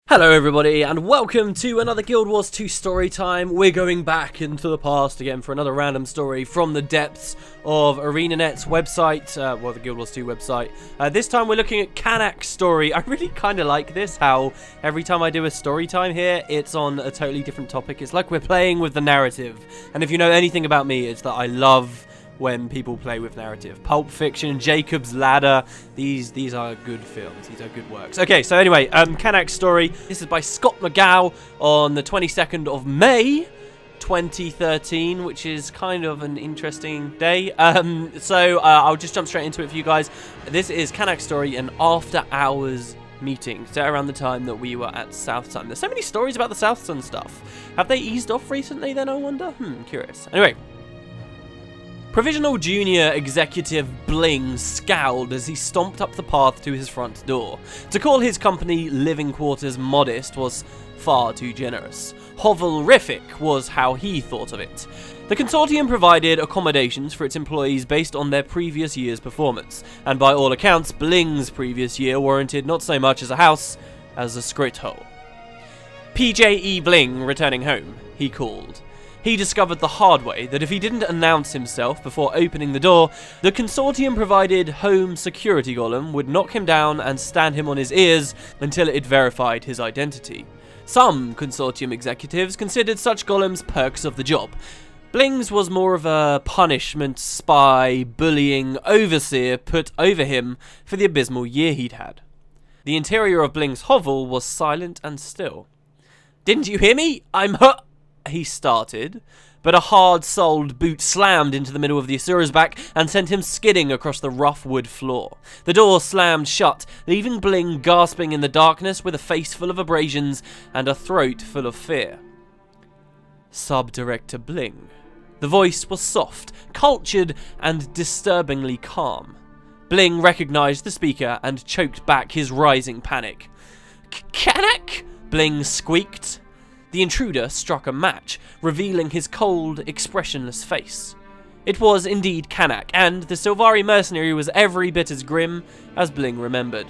Hello everybody and welcome to another Guild Wars 2 story time. We're going back into the past again for another random story from the depths of ArenaNet's website, well the Guild Wars 2 website. This time we're looking at Canach's story. I really kind of like this, how every time I do a story time here, it's on a totally different topic. It's like we're playing with the narrative. And if you know anything about me, it's that I love when people play with narrative. Pulp Fiction, Jacob's Ladder, these are good films, these are good works. Okay, so anyway, Canach's story. This is by Scott McGow on the 22nd of May, 2013, which is kind of an interesting day. I'll just jump straight into it for you guys. This is Canach's story, an after-hours meeting, set around the time that we were at South Sun. There's so many stories about the South Sun stuff. Have they eased off recently then, I wonder? Curious. Anyway. Provisional Junior Executive Bling scowled as he stomped up the path to his front door. To call his company living quarters modest was far too generous. Hoverific was how he thought of it. The consortium provided accommodations for its employees based on their previous year's performance, and by all accounts, Bling's previous year warranted not so much as a house as a skrit hole. PJE Bling returning home, he called. He discovered the hard way that if he didn't announce himself before opening the door, the consortium-provided home security golem would knock him down and stand him on his ears until it verified his identity. Some consortium executives considered such golems perks of the job. Bling's was more of a punishment, spy, bullying, overseer put over him for the abysmal year he'd had. The interior of Bling's hovel was silent and still. "Didn't you hear me? I'm he started, but a hard-soled boot slammed into the middle of the Asura's back and sent him skidding across the rough wood floor. The door slammed shut, leaving Bling gasping in the darkness with a face full of abrasions and a throat full of fear. Sub-Director Bling. The voice was soft, cultured, and disturbingly calm. Bling recognized the speaker and choked back his rising panic. "Canach?" Bling squeaked. The intruder struck a match, revealing his cold, expressionless face. It was indeed Canach, and the Sylvari mercenary was every bit as grim as Bling remembered.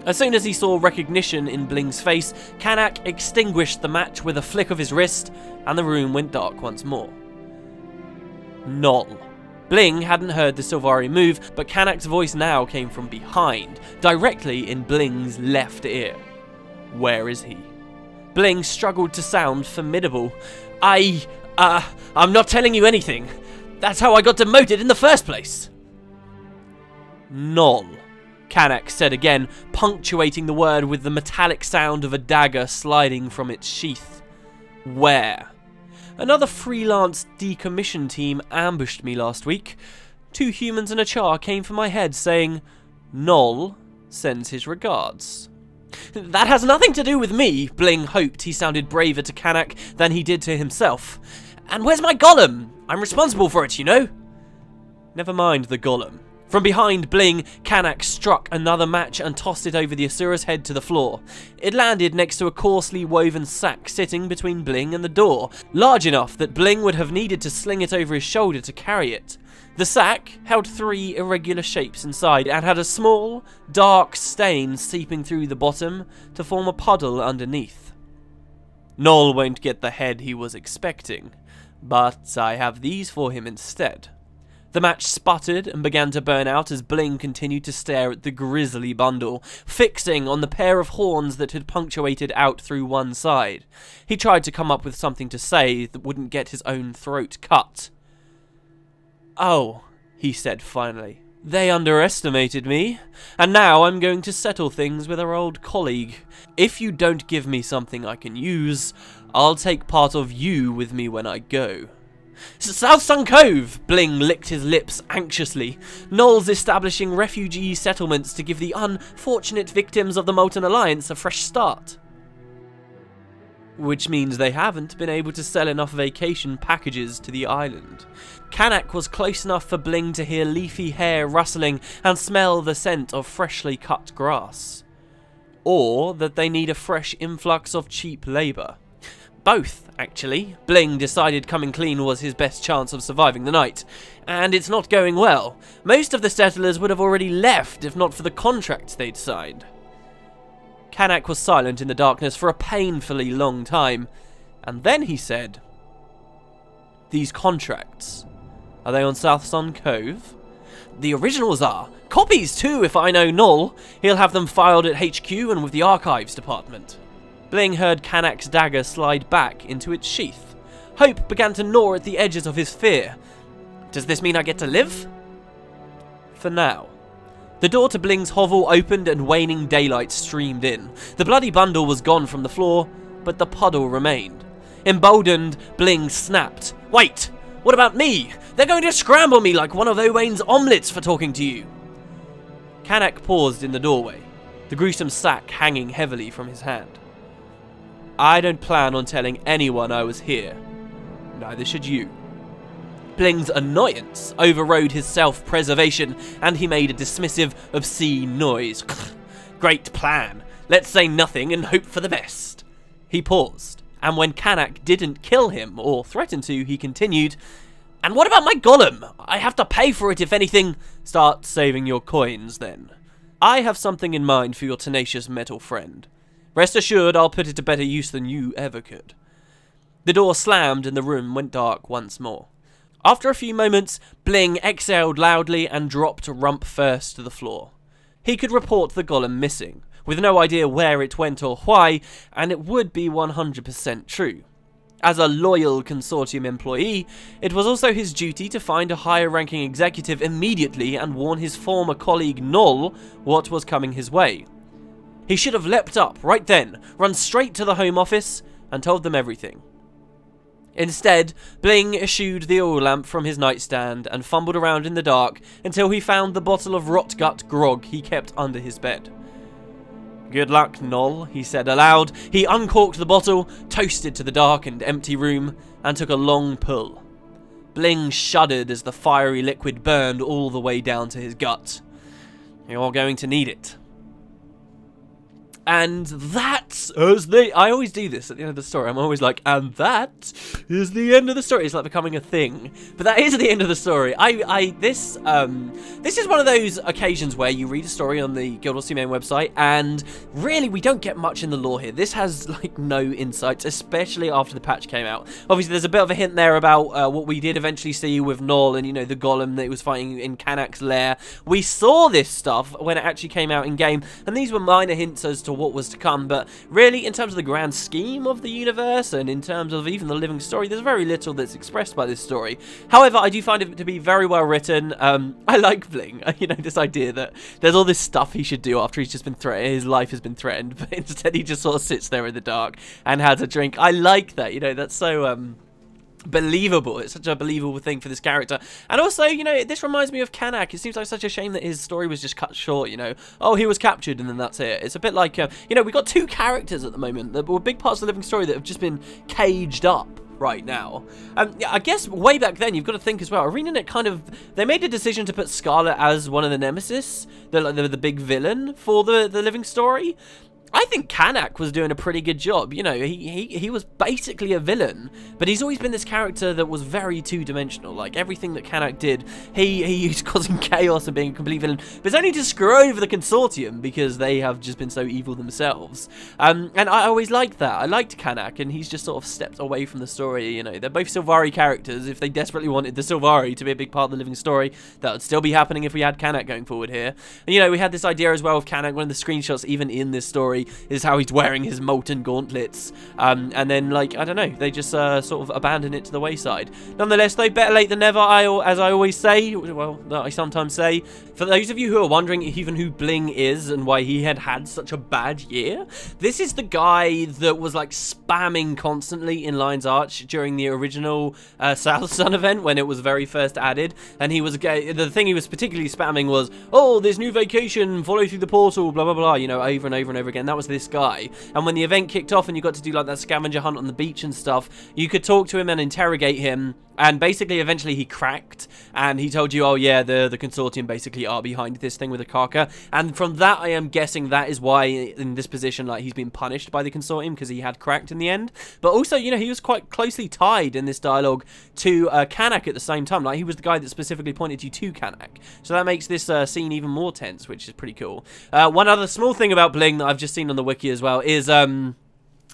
As soon as he saw recognition in Bling's face, Canach extinguished the match with a flick of his wrist, and the room went dark once more. Null. Bling hadn't heard the Sylvari move, but Canach's voice now came from behind, directly in Bling's left ear. Where is he? Bling struggled to sound formidable. I'm not telling you anything. That's how I got demoted in the first place." "Null," Canach said again, punctuating the word with the metallic sound of a dagger sliding from its sheath. "Where?" "Another freelance decommission team ambushed me last week. 2 humans and a char came for my head saying, 'Null sends his regards.'" "That has nothing to do with me," Bling hoped he sounded braver to Canach than he did to himself. "And where's my golem? I'm responsible for it, you know." "Never mind the golem." From behind Bling, Canach struck another match and tossed it over the Asura's head to the floor. It landed next to a coarsely woven sack sitting between Bling and the door, large enough that Bling would have needed to sling it over his shoulder to carry it. The sack held 3 irregular shapes inside and had a small, dark stain seeping through the bottom to form a puddle underneath. "Null won't get the head he was expecting, but I have these for him instead." The match sputtered and began to burn out as Bling continued to stare at the grisly bundle, fixing on the pair of horns that had punctuated out through one side. He tried to come up with something to say that wouldn't get his own throat cut. "Oh," he said finally, "they underestimated me, and now I'm going to settle things with our old colleague. If you don't give me something I can use, I'll take part of you with me when I go." "South Sun Cove!" Bling licked his lips anxiously. "Null's establishing refugee settlements to give the unfortunate victims of the Molten Alliance a fresh start." Which means they haven't been able to sell enough vacation packages to the island. Canach was close enough for Bling to hear leafy hair rustling and smell the scent of freshly cut grass. Or that they need a fresh influx of cheap labour. Both, actually. Bling decided coming clean was his best chance of surviving the night. And it's not going well. Most of the settlers would have already left if not for the contracts they'd signed. Canach was silent in the darkness for a painfully long time, and then he said, "These contracts, are they on South Sun Cove?" "The originals are. Copies too, if I know Null. He'll have them filed at HQ and with the Archives Department." Bling heard Canach's dagger slide back into its sheath. Hope began to gnaw at the edges of his fear. "Does this mean I get to live?" "For now." The door to Bling's hovel opened and waning daylight streamed in. The bloody bundle was gone from the floor, but the puddle remained. Emboldened, Bling snapped. "Wait! What about me? They're going to scramble me like one of Owain's omelettes for talking to you." Canach paused in the doorway, the gruesome sack hanging heavily from his hand. "I don't plan on telling anyone I was here. Neither should you." Bling's annoyance overrode his self-preservation, and he made a dismissive, obscene noise. "Great plan. Let's say nothing and hope for the best." He paused, and when Canach didn't kill him, or threaten to, he continued, "And what about my golem? I have to pay for it if anything." "Start saving your coins, then. I have something in mind for your tenacious metal friend. Rest assured I'll put it to better use than you ever could." The door slammed and the room went dark once more. After a few moments, Bling exhaled loudly and dropped rump first to the floor. He could report the golem missing, with no idea where it went or why, and it would be 100% true. As a loyal consortium employee, it was also his duty to find a higher-ranking executive immediately and warn his former colleague Null what was coming his way. He should have leapt up right then, run straight to the Home Office, and told them everything. Instead, Bling eschewed the oil lamp from his nightstand and fumbled around in the dark until he found the bottle of rot-gut grog he kept under his bed. "Good luck, Null," he said aloud. He uncorked the bottle, toasted to the dark and empty room, and took a long pull. Bling shuddered as the fiery liquid burned all the way down to his gut. "You're going to need it." And that is I always do this at the end of the story. I'm always like, and that is the end of the story. It's like becoming a thing. But that is the end of the story. This is one of those occasions where you read a story on the Guild Wars 2 main website, and really we don't get much in the lore here. This has like no insights, especially after the patch came out. Obviously there's a bit of a hint there about what we did eventually see with Null and, you know, the golem that he was fighting in Canach's lair. We saw this stuff when it actually came out in game, and these were minor hints as to what was to come, but really in terms of the grand scheme of the universe and in terms of even the living story, there's very little that's expressed by this story. However, I do find it to be very well written. I like Bling, you know, this idea that there's all this stuff he should do after he's just been threatened, his life has been threatened, but instead he just sort of sits there in the dark and has a drink. I like that, you know, that's so believable. It's such a believable thing for this character. And also, you know, this reminds me of Canach. It seems like such a shame that his story was just cut short, you know. Oh, he was captured and then that's it. It's a bit like, you know, we've got two characters at the moment that were big parts of the living story that have just been caged up right now. Yeah, I guess way back then, you've got to think as well, ArenaNet kind of, they made a decision to put Scarlet as one of the nemesis, the big villain for the living story. I think Canach was doing a pretty good job. You know, he was basically a villain, but he's always been this character that was very two-dimensional. Like, everything that Canach did, he was causing chaos and being a complete villain, but it's only to screw over the consortium because they have just been so evil themselves. And I always liked that. I liked Canach, and he's just sort of stepped away from the story. You know, they're both Sylvari characters. If they desperately wanted the Sylvari to be a big part of the living story, that would still be happening if we had Canach going forward here. And, you know, we had this idea as well of Canach. One of the screenshots, even in this story, is how he's wearing his molten gauntlets, and then, like, I don't know, they just sort of abandon it to the wayside. Nonetheless, though, better late than never, as I always say, well, that I sometimes say. For those of you who are wondering even who Bling is and why he had such a bad year, this is the guy that was, like, spamming constantly in Lion's Arch during the original South Sun event when it was very first added, and he was, the thing he was particularly spamming was, oh, this new vacation, follow through the portal, blah, blah, blah, you know, over and over and over again. That was this guy. And when the event kicked off and you got to do like that scavenger hunt on the beach and stuff, you could talk to him and interrogate him, And basically, eventually he cracked, and he told you, oh yeah, the consortium basically are behind this thing with Akaka. And from that, I am guessing that is why in this position, like, he's been punished by the consortium, because he had cracked in the end. But also, you know, he was quite closely tied in this dialogue to Canach at the same time. Like, he was the guy that specifically pointed you to Canach. So that makes this scene even more tense, which is pretty cool. One other small thing about Bling that I've just seen on the wiki as well is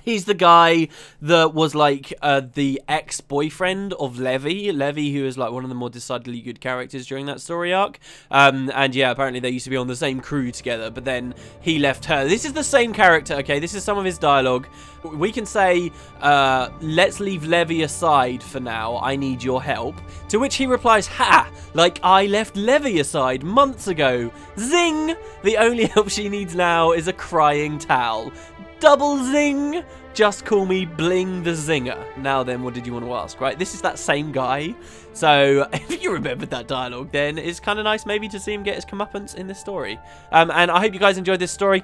he's the guy that was, like, the ex-boyfriend of Levy. Levy, who is, like, one of the more decidedly good characters during that story arc. And, yeah, apparently they used to be on the same crew together, but then he left her. This is the same character, okay? This is some of his dialogue. We can say, let's leave Levy aside for now. I need your help. To which he replies, ha! Like I left Levy aside months ago. Zing! The only help she needs now is a crying towel. Double zing! Just call me Bling the Zinger. Now then, what did you want to ask, right? This is that same guy. So, if you remembered that dialogue, then it's kind of nice maybe to see him get his comeuppance in this story. And I hope you guys enjoyed this story.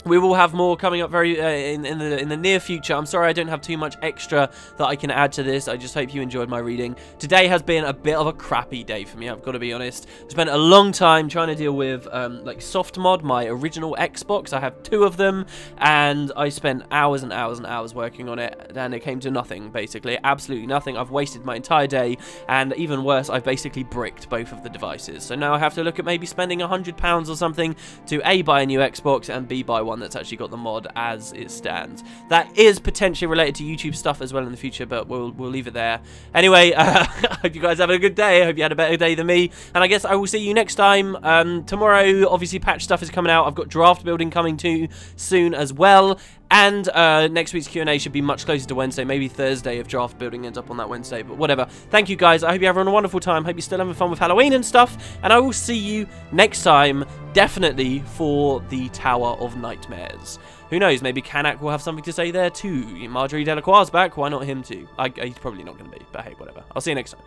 We will have more coming up very in the near future. I'm sorry I don't have too much extra that I can add to this. I just hope you enjoyed my reading. Today has been a bit of a crappy day for me, I've got to be honest. I spent a long time trying to deal with like soft mod, my original Xbox. I have 2 of them, and I spent hours and hours and hours working on it, and it came to nothing, basically. Absolutely nothing. I've wasted my entire day, and even worse, I've basically bricked both of the devices. So now I have to look at maybe spending £100 or something to A, buy a new Xbox, and B, buy one that's actually got the mod as it stands. That is potentially related to YouTube stuff as well in the future, but we'll leave it there. Anyway, I hope you guys have a good day. I hope you had a better day than me, and I guess I will see you next time. Tomorrow, obviously, patch stuff is coming out. I've got draft building coming too soon as well. And next week's Q&A should be much closer to Wednesday, maybe Thursday if draft building ends up on that Wednesday, but whatever. Thank you guys. I hope you're having a wonderful time. Hope you're still having fun with Halloween and stuff. And I will see you next time, definitely for the Tower of Nightmares. Who knows, maybe Canach will have something to say there too. Marjorie Delacroix's back, why not him too? He's probably not going to be, but hey, whatever. I'll see you next time.